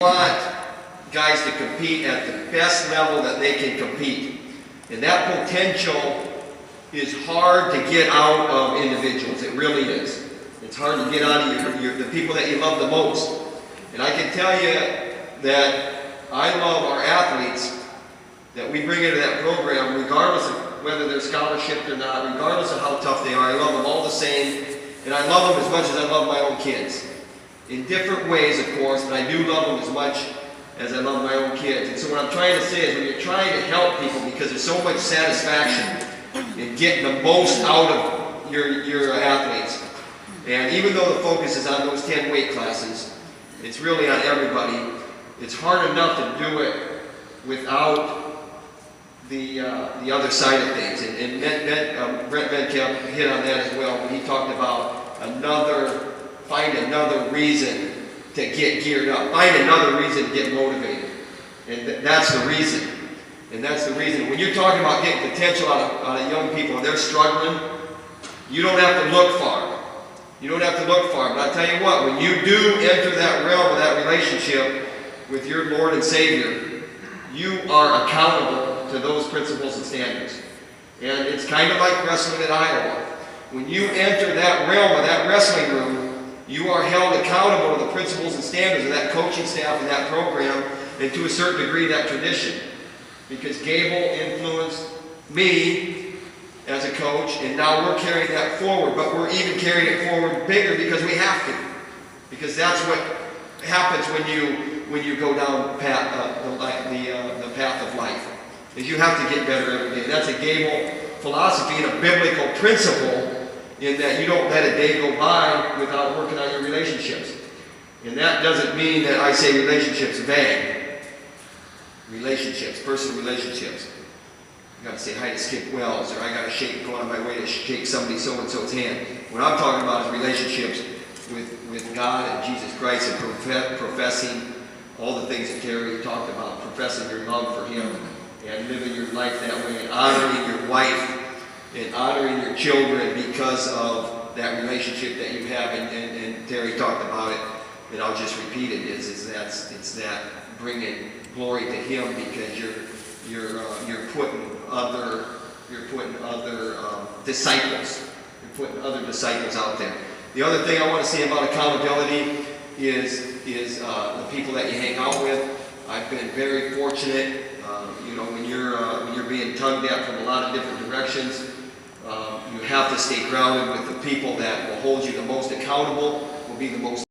want guys to compete at the best level that they can compete. And that potential is hard to get out of individuals. It really is. It's hard to get out of the people that you love the most. And I can tell you that I love our athletes that we bring into that program, regardless of whether they're scholarshiped or not, regardless of how tough they are. I love them all the same. And I love them as much as I love my own kids. In different ways, of course, but I do love them as much as I love my own kids. And so what I'm trying to say is when you're trying to help people, because there's so much satisfaction in getting the most out of your athletes, and even though the focus is on those 10 weight classes, it's really on everybody. It's hard enough to do it without the other side of things. And Brent Benkamp hit on that as well when he talked about find another reason to get geared up. Find another reason to get motivated. And that's the reason. And that's the reason. When you're talking about getting potential out of young people and they're struggling, you don't have to look far. You don't have to look far. But I tell you what, when you do enter that realm of that relationship with your Lord and Savior, you are accountable to those principles and standards. And it's kind of like wrestling at Iowa. When you enter that realm of that wrestling room, you are held accountable to the principles and standards of that coaching staff and that program, and to a certain degree that tradition. Because Gable influenced me as a coach, and now we're carrying that forward, but we're even carrying it forward bigger because we have to. Because that's what happens when you go down the path of life. Is you have to get better every day. That's a Gable philosophy and a biblical principle, in that you don't let a day go by without working on your relationships. And that doesn't mean that I say relationships vague. Relationships, personal relationships. I got to say hi to Skip Wells, or I got to go on my way to shake somebody so-and-so's hand. What I'm talking about is relationships with God and Jesus Christ, and professing all the things that Terry talked about, professing your love for Him, and living your life that way, and honoring your wife, and honoring your children because of that relationship that you have. And Terry talked about it, and I'll just repeat it. It's that bringing glory to Him, because you're putting other disciples. You're putting other disciples out there. The other thing I want to say about accountability is the people that you hang out with. I've been very fortunate. When you're being tugged at from a lot of different directions, you have to stay grounded with the people that will hold you the most accountable, will be the most